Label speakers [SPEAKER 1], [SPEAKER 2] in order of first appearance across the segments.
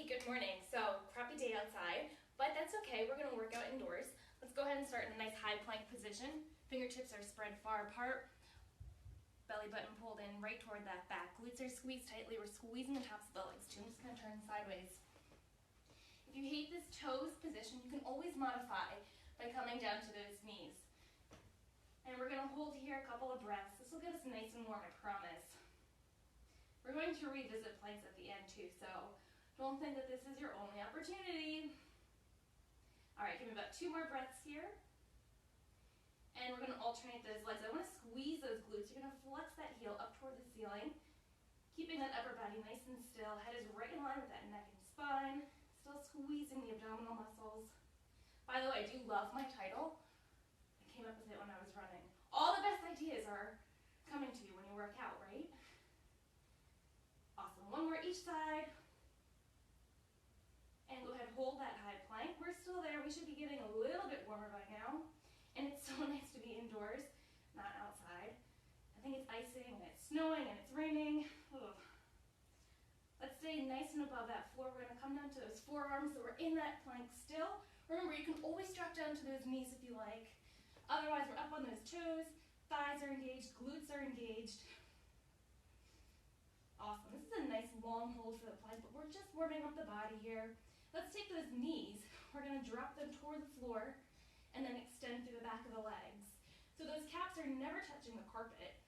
[SPEAKER 1] Hey, good morning. So, crappy day outside, but that's okay. We're going to work out indoors. Let's go ahead and start in a nice high plank position. Fingertips are spread far apart. Belly button pulled in right toward that back. Glutes are squeezed tightly. We're squeezing the tops of the legs too. I'm just going to turn sideways. If you hate this toes position, you can always modify by coming down to those knees. And we're going to hold here a couple of breaths. This will get us nice and warm, I promise. We're going to revisit planks at the end too, so don't think that this is your only opportunity. All right, give me about 2 more breaths here. And we're going to alternate those legs. I want to squeeze those glutes. You're going to flex that heel up toward the ceiling, keeping that upper body nice and still. Head is right in line with that neck and spine. Still squeezing the abdominal muscles. By the way, I do love my title. I came up with it when I was running. All the best ideas are coming to you when you work out, right? Awesome. 1 more each side. And go ahead, hold that high plank. We're still there. We should be getting a little bit warmer by now. And it's so nice to be indoors, not outside. I think it's icing and it's snowing and it's raining. Ugh. Let's stay nice and above that floor. We're going to come down to those forearms so we're in that plank still. Remember, you can always drop down to those knees if you like. Otherwise, we're up on those toes. Thighs are engaged. Glutes are engaged. Awesome. This is a nice long hold for the plank, but we're just warming up the body here. Let's take those knees. We're going to drop them toward the floor and then extend through the back of the legs. So those calves are never touching the carpet,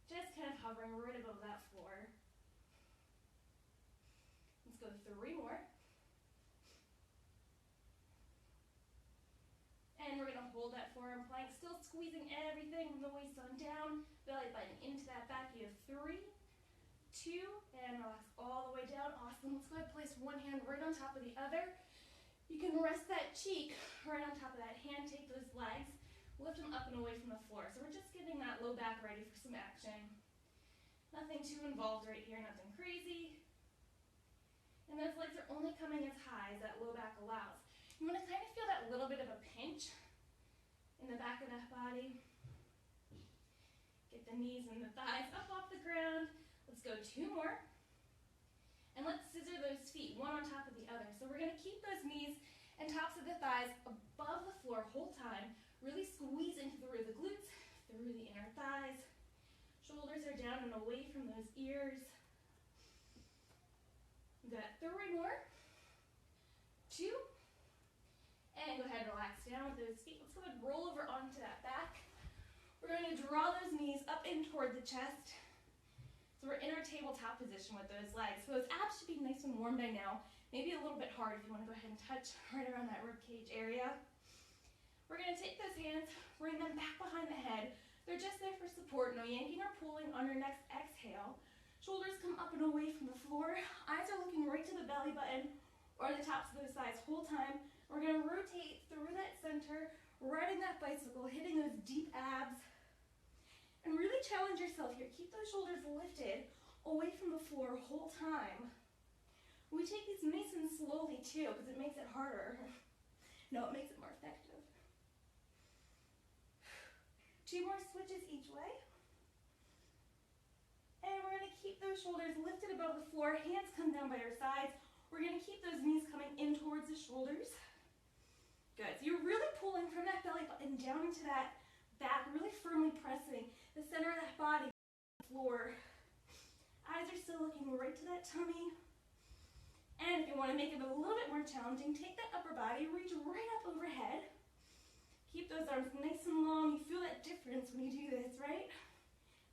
[SPEAKER 1] just kind of hovering right above that floor. Let's go 3 more. And we're going to hold that forearm plank, still squeezing everything from the waist on down, belly button into that back. You have 3, 2, and relax all the way down. Awesome. Let's go ahead and place one hand right on top of the other. You can rest that cheek right on top of that hand. Take those legs, lift them up and away from the floor. So we're just getting that low back ready for some action. Nothing too involved right here, nothing crazy. And those legs are only coming as high as that low back allows. You want to kind of feel that little bit of a pinch in the back of that body. Get the knees and the thighs up off the ground. Let's go 2 more. And let's scissor those feet, one on top of the other. So we're going to keep those knees and tops of the thighs above the floor whole time, really squeezing through the glutes, through the inner thighs. Shoulders are down and away from those ears. We've got 3 more. 2. And go ahead and relax down with those feet. Let's go ahead and roll over onto that back. We're going to draw those knees up in toward the chest. So we're in our tabletop position with those legs. So those abs should be nice and warm by now. Maybe a little bit hard if you want to go ahead and touch right around that rib cage area. We're going to take those hands, bring them back behind the head. They're just there for support. No yanking or pulling on your next exhale. Shoulders come up and away from the floor. Eyes are looking right to the belly button or the tops of those thighs whole time. We're going to rotate through that center, riding that bicycle, hitting those deep abs. And really challenge yourself here. Keep those shoulders lifted away from the floor whole time. We take these nice and slowly too because it makes it harder. No, it makes it more effective. 2 more switches each way. And we're going to keep those shoulders lifted above the floor. Hands come down by your sides. We're going to keep those knees coming in towards the shoulders. Good. So you're really pulling from that belly button down into that back, really firmly pressing the center of that body to the floor. Eyes are still looking right to that tummy. And if you want to make it a little bit more challenging, take that upper body, reach right up overhead. Keep those arms nice and long. You feel that difference when you do this, right?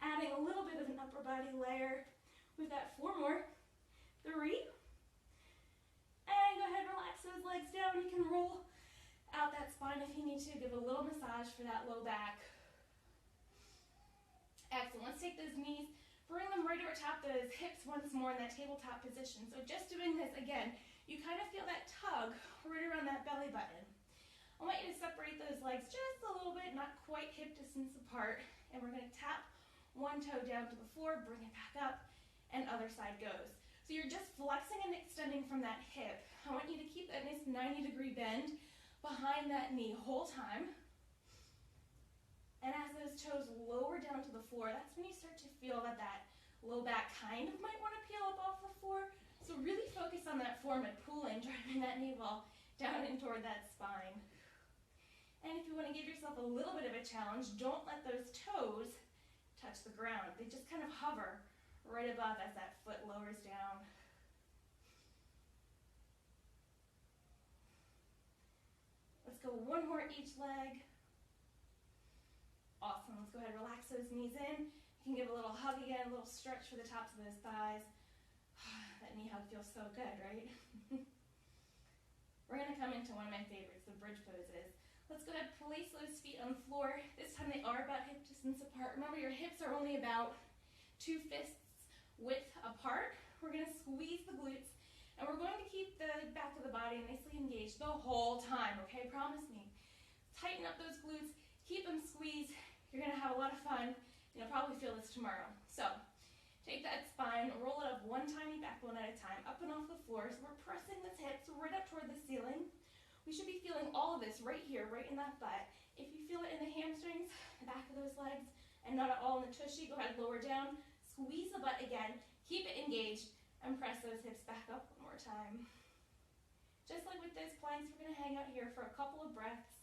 [SPEAKER 1] Adding a little bit of an upper body layer. We've got 4 more. 3. And go ahead and relax those legs down. You can roll out that spine if you need to. Give a little massage for that low back. Excellent. Let's take those knees, bring them right over top those hips once more in that tabletop position. So just doing this again, you kind of feel that tug right around that belly button. I want you to separate those legs just a little bit, not quite hip distance apart. And we're going to tap one toe down to the floor, bring it back up, and other side goes. So you're just flexing and extending from that hip. I want you to keep that nice 90-degree bend behind that knee whole time. And as those toes lower down to the floor, that's when you start to feel that low back kind of might want to peel up off the floor. So really focus focus on that foreman pulling, driving that knee ball down and toward that spine. And if you want to give yourself a little bit of a challenge, don't let those toes touch the ground. They just kind of hover right above as that foot lowers down. Let's go one more each leg. Awesome. Let's go ahead and relax those knees in. You can give a little hug again, a little stretch for the tops of those thighs. That knee hug feels so good, right? We're going to come into one of my favorites, the bridge poses. Let's go ahead and place those feet on the floor. This time they are about hip distance apart. Remember, your hips are only about 2 fists width apart. We're going to squeeze the glutes, and we're going to keep the back of the body nicely engaged the whole time, okay? Promise me. Tighten up those glutes, keep them squeezed. You're going to have a lot of fun. You'll probably feel this tomorrow. So take that spine, roll it up one tiny backbone at a time, up and off the floor. So we're pressing those hips right up toward the ceiling. We should be feeling all of this right here, right in that butt. If you feel it in the hamstrings, the back of those legs, and not at all in the tushy, go ahead, lower down, squeeze the butt again, keep it engaged, and press those hips back up one more time. Just like with those planks, we're going to hang out here for a couple of breaths.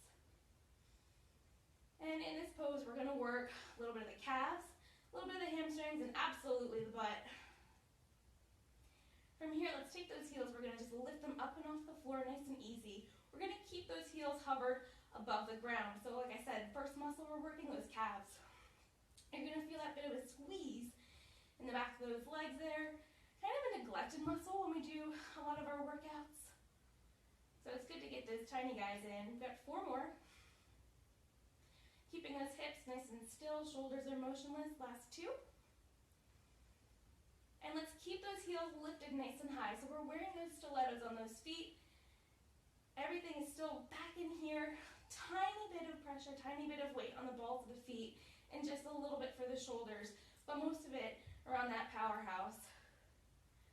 [SPEAKER 1] And in this pose, we're going to work a little bit of the calves, a little bit of the hamstrings, and absolutely the butt. From here, let's take those heels. We're going to just lift them up and off the floor nice and easy. We're going to keep those heels hovered above the ground. So like I said, first muscle, we're working those calves. You're going to feel that bit of a squeeze in the back of those legs there. Kind of a neglected muscle when we do a lot of our workouts. So it's good to get those tiny guys in. We've got 4 more. Keeping those hips nice and still, shoulders are motionless. Last 2. And let's keep those heels lifted nice and high. So we're wearing those stilettos on those feet. Everything is still back in here. Tiny bit of pressure, tiny bit of weight on the balls of the feet, and just a little bit for the shoulders, but most of it around that powerhouse.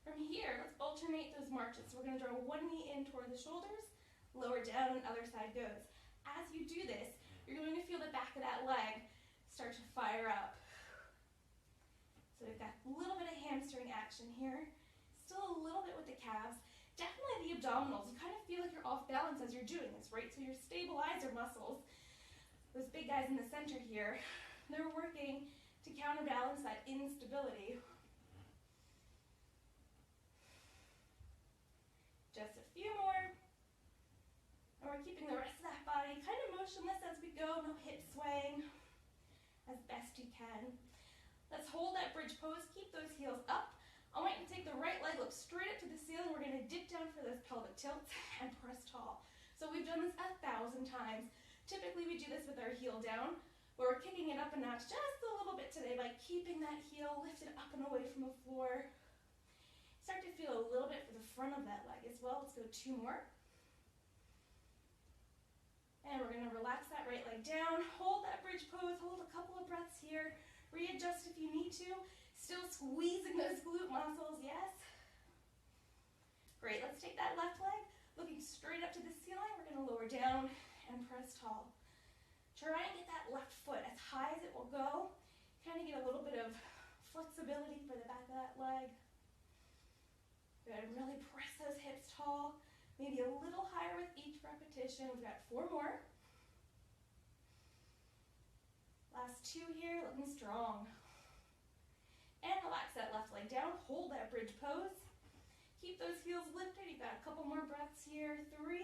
[SPEAKER 1] From here, let's alternate those marches. So we're going to draw one knee in toward the shoulders, lower down, and other side goes. As you do this, you're going to feel the back of that leg start to fire up. So we've got a little bit of hamstring action here, still a little bit with the calves. Definitely the abdominals. You kind of feel like you're off balance as you're doing this, right? So your stabilizer muscles, those big guys in the center here, they're working to counterbalance that instability. Just a few more. And we're keeping the rest of that body kind of motionless as we go, no hip swaying, as best you can. Let's hold that bridge pose, keep those heels up. I want you to take the right leg, look straight up to the ceiling. We're going to dip down for those pelvic tilts and press tall. So we've done this 1,000 times. Typically we do this with our heel down, but we're kicking it up a notch just a little bit today by keeping that heel lifted up and away from the floor. Start to feel a little bit for the front of that leg as well. Let's go 2 more. And we're going to relax that right leg down. Hold that bridge pose. Hold a couple of breaths here. Readjust if you need to. Still squeezing those glute muscles, yes? Great, let's take that left leg, looking straight up to the ceiling. We're going to lower down and press tall. Try and get that left foot as high as it will go. Kind of get a little bit of flexibility for the back of that leg. Good, really press those hips tall. Maybe a little higher with each repetition. We've got 4 more. Last 2 here, looking strong. And relax that left leg down. Hold that bridge pose. Keep those heels lifted. You've got a couple more breaths here. 3.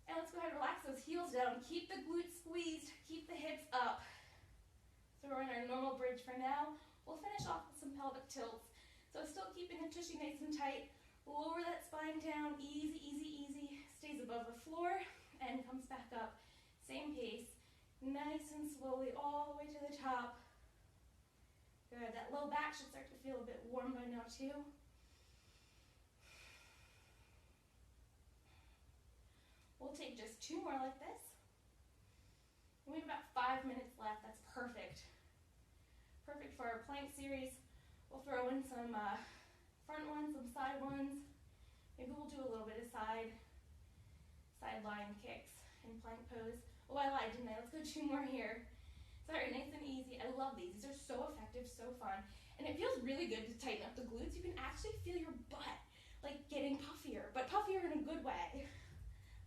[SPEAKER 1] And let's go ahead and relax those heels down. Keep the glutes squeezed. Keep the hips up. So we're in our normal bridge for now. We'll finish off with some pelvic tilts. So still keeping the tushy nice and tight. Lower that spine down. Easy, easy, easy. Stays above the floor and comes back up. Same pace. Nice and slowly all the way to the top. Good. That low back should start to feel a bit warm by now too. We'll take just 2 more like this. We have about 5 minutes left. That's perfect. Perfect for our plank series. We'll throw in some front ones, some side ones. Maybe we'll do a little bit of side line kicks in plank pose. Oh, I lied, didn't I? Let's go 2 more here. Sorry, nice and easy. I love these. These are so effective, so fun. And it feels really good to tighten up the glutes. You can actually feel good way.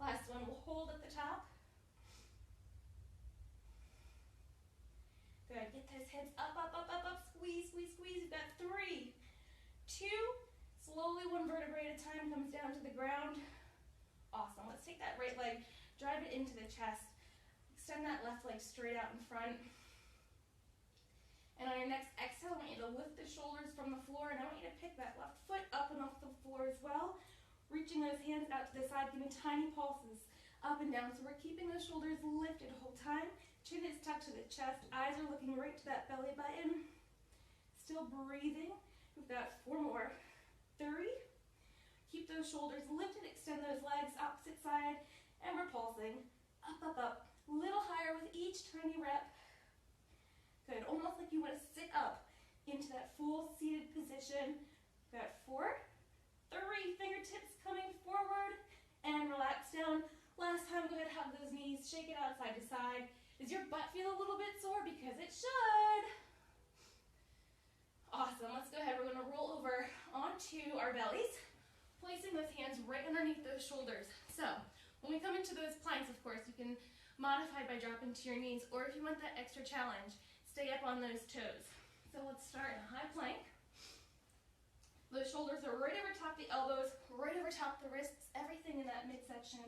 [SPEAKER 1] Last one, we'll hold at the top. Good, get those hips up, up, up, up, up, squeeze, squeeze, squeeze. You've got 3, 2, slowly one vertebrae at a time comes down to the ground. Awesome, let's take that right leg, drive it into the chest. Extend that left leg straight out in front. And on your next exhale, I want you to lift the shoulders from the floor, and I want you to pick that left foot up and off the floor as well. Reaching those hands out to the side, giving tiny pulses up and down. So we're keeping those shoulders lifted the whole time. Chin is tucked to the chest, eyes are looking right to that belly button. Still breathing. We've got 4 more. 3. Keep those shoulders lifted, extend those legs, opposite side, and we're pulsing. Up, up, up. A little higher with each tiny rep. Good, almost like you want to sit up into that full seated position. We've got 4, 3, fingertips coming forward, and relax down. Last time, go ahead, hug those knees, shake it out side to side. Does your butt feel a little bit sore? Because it should. Awesome, let's go ahead, we're gonna roll over onto our bellies, placing those hands right underneath those shoulders. So, when we come into those planks, of course, you can modify by dropping to your knees, or if you want that extra challenge, stay up on those toes. So let's start in a high plank. Those shoulders are right over top the elbows, right over top the wrists. Everything in that midsection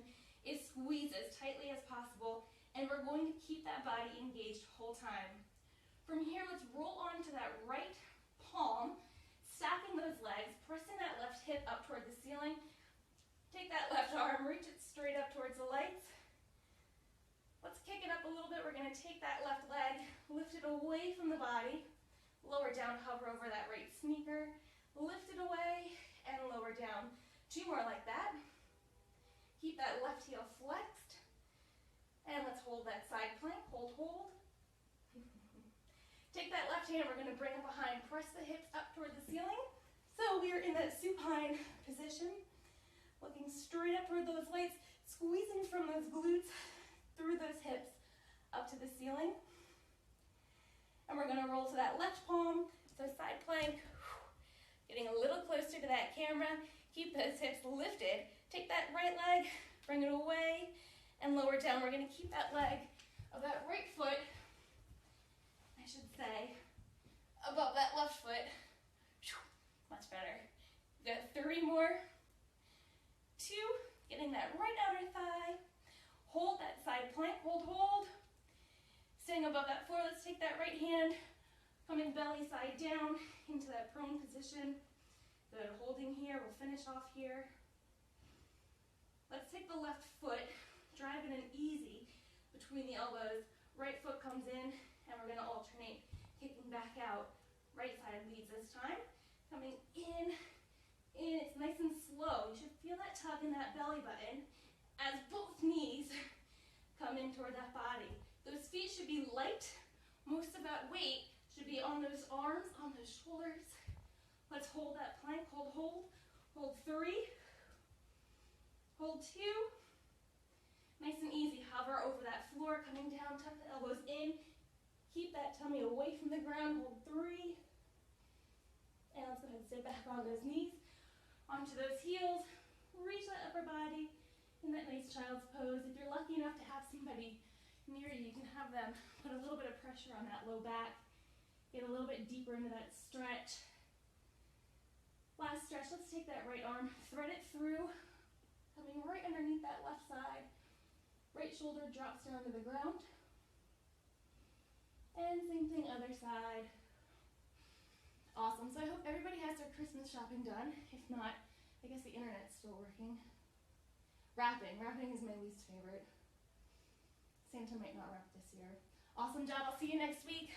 [SPEAKER 1] is squeezed as tightly as possible, and we're going to keep that body engaged the whole time. From here, let's roll onto that right palm, stacking those legs, pressing that left hip up toward the ceiling. Take that left arm, reach it straight up towards the lights. Let's kick it up a little bit. We're going to take that left leg, lift it away from the body, lower down, hover over that right sneaker, lift it away, and lower down. 2 more like that. Keep that left heel flexed, and let's hold that side plank. Hold, hold. Take that left hand, we're going to bring it behind, press the hips up toward the ceiling. So we are in that supine position, looking straight up toward those legs, squeezing from those glutes, through those hips up to the ceiling. And we're going to roll to that left palm, so side plank, getting a little closer to that camera. Keep those hips lifted. Take that right leg, bring it away, and lower down. We're going to keep that leg of that right foot, I should say, above that left foot. Much better. We've got 3 more. 2, getting that right outer thigh. Hold that side plank, hold, hold. Staying above that floor, let's take that right hand, coming belly side down into that prone position. Good, holding here, we'll finish off here. Let's take the left foot, driving in easy between the elbows. Right foot comes in, and we're gonna alternate, kicking back out. Right side leads this time. Coming in, it's nice and slow. You should feel that tug in that belly button as both knees come in toward that body. Those feet should be light. Most of that weight should be on those arms, on those shoulders. Let's hold that plank. Hold, hold. Hold 3. Hold 2. Nice and easy. Hover over that floor, coming down, tuck the elbows in. Keep that tummy away from the ground. Hold 3. And let's go ahead and sit back on those knees. Onto those heels. Reach that upper body in that nice child's pose. If you're lucky enough to have somebody near you, you can have them put a little bit of pressure on that low back. Get a little bit deeper into that stretch. Last stretch, let's take that right arm, thread it through, coming right underneath that left side. Right shoulder drops down to the ground. And same thing, other side. Awesome, so I hope everybody has their Christmas shopping done. If not, I guess the internet's still working. Wrapping is my least favorite. Santa might not wrap this year. Awesome job, I'll see you next week.